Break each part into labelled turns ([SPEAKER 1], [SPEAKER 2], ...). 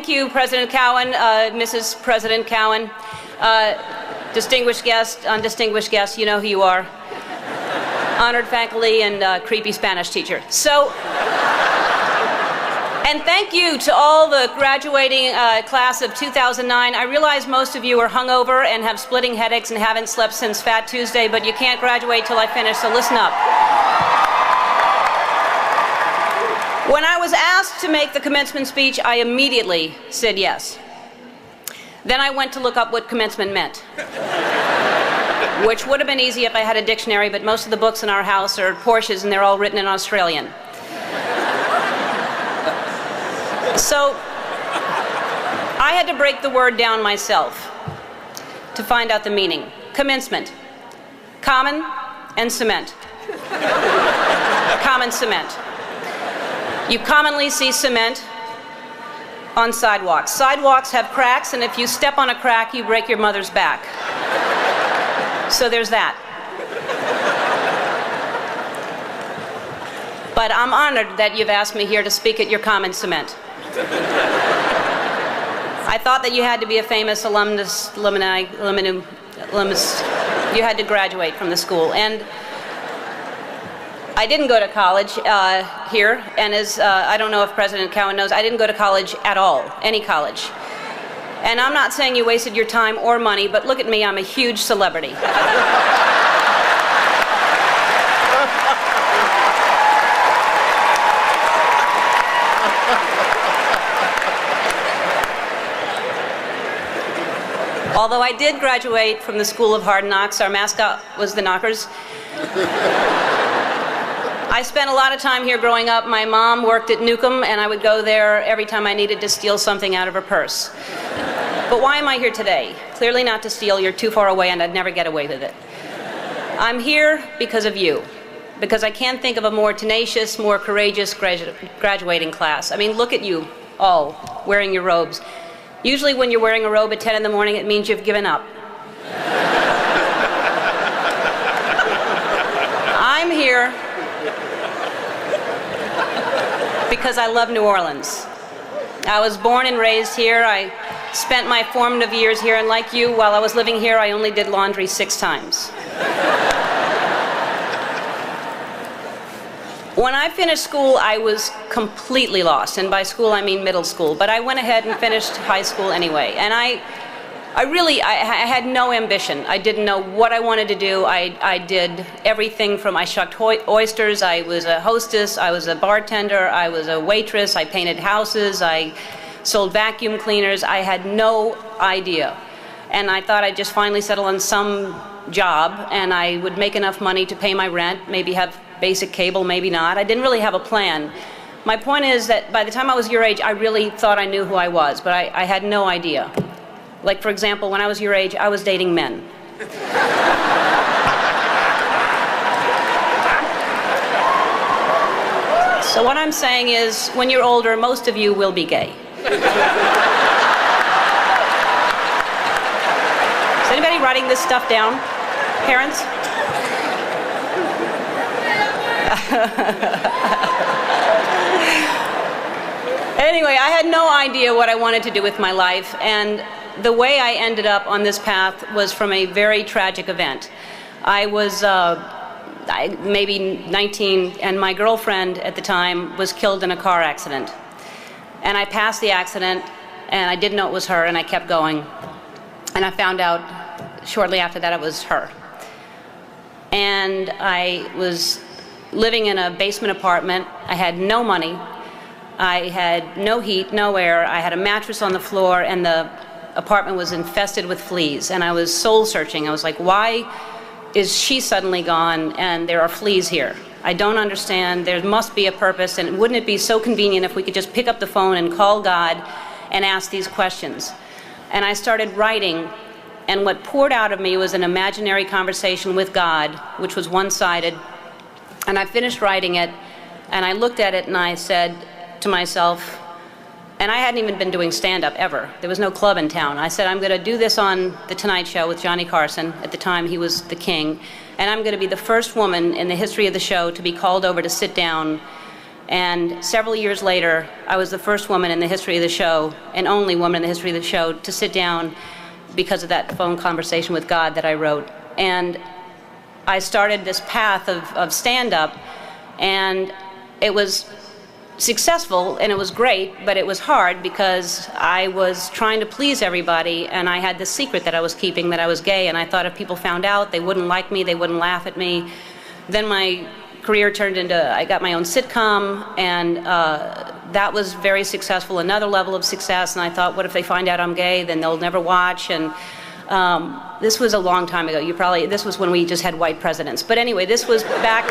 [SPEAKER 1] you, President Cowan, Mrs. President Cowan, distinguished guests, undistinguished guests, you know who you are, honored faculty, and creepy Spanish teacher. So, and thank you to all the graduating class of 2009. I realize most of you are hungover and have splitting headaches and haven't slept since Fat Tuesday, but you can't graduate till I finish, so listen up. When I was asked to make the commencement speech, I immediately said yes. Then I went to look up what commencement meant, which would have been easy if I had a dictionary, but most of the books in our house are Porsches and they're all written in Australian. So I had to break the word down myself to find out the meaning. Commencement, common and cement. Common cement. You commonly see cement on sidewalks. Sidewalks have cracks, and if you step on a crack, you break your mother's back. So there's that. But I'm honored that you've asked me here to speak at your common cement. I thought that you had to be a famous alumnus. You had to graduate from the school. And I didn't go to college here, and as I don't know if President Cowan knows, I didn't go to college at all, any college. And I'm not saying you wasted your time or money, but look at me, I'm a huge celebrity. Although I did graduate from the School of Hard Knocks, our mascot was the Knockers. I spent a lot of time here growing up. My mom worked at Newcomb, and I would go there every time I needed to steal something out of her purse. But why am I here today? Clearly not to steal. You're too far away, and I'd never get away with it. I'm here because of you, because I can't think of a more tenacious, more courageous graduating class. I mean, look at you all wearing your robes. Usually when you're wearing a robe at 10 in the morning, it means you've given up. I'm here because I love New Orleans. I was born and raised here. I spent my formative years here, and like you, while I was living here, I only did laundry 6 times. When I finished school, I was completely lost, and by school I mean middle school, but I went ahead and finished high school anyway, and I had no ambition. I didn't know what I wanted to do. I did everything from I shucked oysters, I was a hostess, I was a bartender, I was a waitress, I painted houses, I sold vacuum cleaners. I had no idea. And I thought I'd just finally settle on some job and I would make enough money to pay my rent, maybe have basic cable, maybe not. I didn't really have a plan. My point is that by the time I was your age, I really thought I knew who I was, but I had no idea. Like, for example, when I was your age, I was dating men. So what I'm saying is, when you're older, most of you will be gay. Is anybody writing this stuff down? Parents? Anyway, I had no idea what I wanted to do with my life, and the way I ended up on this path was from a very tragic event. I was maybe 19, and my girlfriend at the time was killed in a car accident. And I passed the accident, and I didn't know it was her, and I kept going. And I found out shortly after that it was her. And I was living in a basement apartment. I had no money. I had no heat, no air. I had a mattress on the floor, and the apartment was infested with fleas. And I was soul searching. I was like, why is she suddenly gone and there are fleas here? I don't understand. There must be a purpose, and wouldn't it be so convenient if we could just pick up the phone and call God and ask these questions? And I started writing, and what poured out of me was an imaginary conversation with God, which was one-sided. And I finished writing it, and I looked at it and I said to myself, and I hadn't even been doing stand-up ever. There was no club in town. I said, I'm going to do this on The Tonight Show with Johnny Carson. At the time, he was the king. And I'm going to be the first woman in the history of the show to be called over to sit down And several years later, I was the first woman in the history of the show, and only woman in the history of the show, to sit down because of that phone conversation with God that I wrote. And I started this path of stand-up, and it was successful and it was great, but it was hard because I was trying to please everybody, and I had this secret that I was keeping, that I was gay, and I thought if people found out, they wouldn't like me, they wouldn't laugh at me. Then my career turned into, I got my own sitcom, and that was very successful, another level of success, and I thought, what if they find out I'm gay, then they'll never watch. And this was a long time ago. This was when we just had white presidents. But anyway, this was back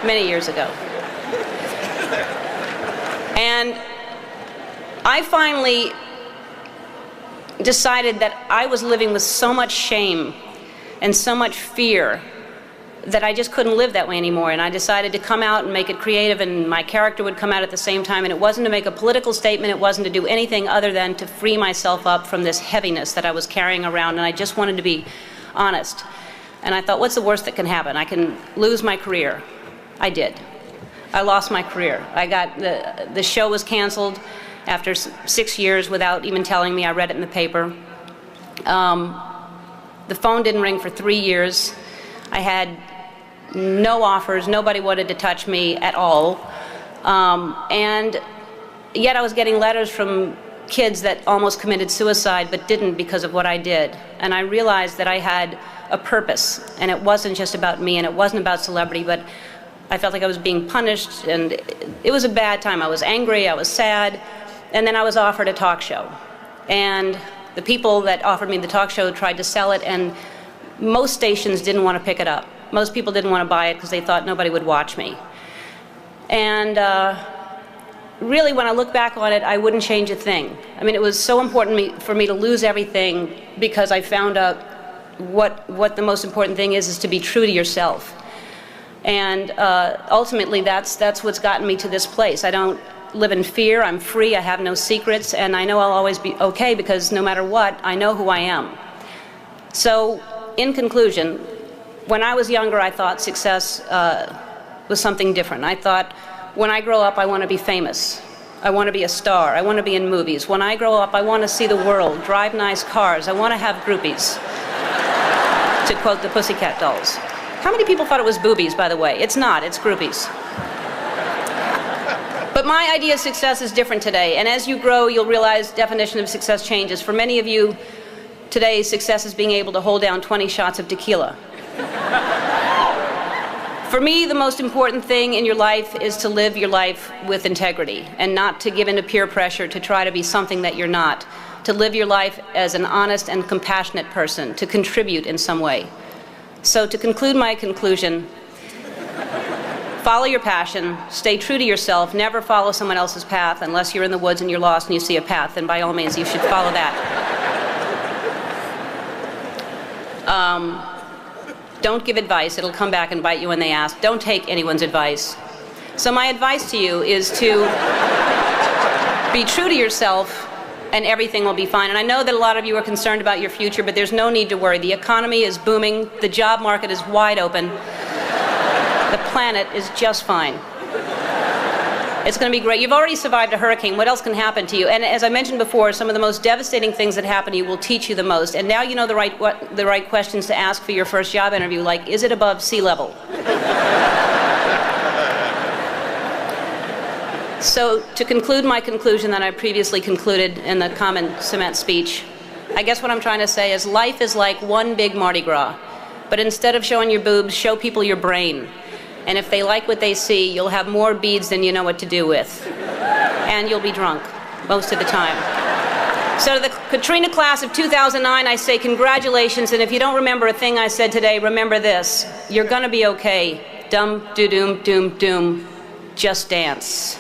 [SPEAKER 1] many years ago. And I finally decided that I was living with so much shame and so much fear that I just couldn't live that way anymore. And I decided to come out and make it creative, and my character would come out at the same time. And it wasn't to make a political statement, it wasn't to do anything other than to free myself up from this heaviness that I was carrying around, and I just wanted to be honest. And I thought, what's the worst that can happen? I can lose my career. I did. I lost my career. The show was canceled after 6 years without even telling me. I read it in the paper. The phone didn't ring for 3 years. I had no offers. Nobody wanted to touch me at all. And yet I was getting letters from kids that almost committed suicide but didn't because of what I did. And I realized that I had a purpose, and it wasn't just about me, and it wasn't about celebrity, but I felt like I was being punished, and it was a bad time. I was angry, I was sad, and then I was offered a talk show. And the people that offered me the talk show tried to sell it, and most stations didn't want to pick it up. Most people didn't want to buy it because they thought nobody would watch me. And really, when I look back on it, I wouldn't change a thing. I mean, it was so important for me to lose everything because I found out what the most important thing is to be true to yourself. And ultimately, that's what's gotten me to this place. I don't live in fear. I'm free. I have no secrets. And I know I'll always be okay because no matter what, I know who I am. So, in conclusion, when I was younger, I thought success was something different. I thought, when I grow up, I want to be famous. I want to be a star. I want to be in movies. When I grow up, I want to see the world, drive nice cars. I want to have groupies, to quote the Pussycat Dolls. How many people thought it was boobies, by the way? It's not, it's groupies. But my idea of success is different today, and as you grow, you'll realize definition of success changes. For many of you, today, success is being able to hold down 20 shots of tequila. For me, the most important thing in your life is to live your life with integrity and not to give in to peer pressure to try to be something that you're not. To live your life as an honest and compassionate person, to contribute in some way. So to conclude my conclusion, follow your passion, stay true to yourself, never follow someone else's path unless you're in the woods and you're lost and you see a path, then by all means you should follow that. Don't give advice, it'll come back and bite you when they ask. Don't take anyone's advice. So my advice to you is to be true to yourself, and everything will be fine. And I know that a lot of you are concerned about your future, but there's no need to worry. The economy is booming, the job market is wide open, the planet is just fine. It's going to be great. You've already survived a hurricane. What else can happen to you? And as I mentioned before, some of the most devastating things that happen to you will teach you the most. And now you know the right questions to ask for your first job interview, like, is it above sea level? So to conclude my conclusion that I previously concluded in the common cement speech, I guess what I'm trying to say is life is like one big Mardi Gras. But instead of showing your boobs, show people your brain. And if they like what they see, you'll have more beads than you know what to do with. And you'll be drunk most of the time. So to the Katrina class of 2009, I say congratulations, and if you don't remember a thing I said today, remember this. You're gonna be okay. Dum, do, doom, doom, doom. Just dance.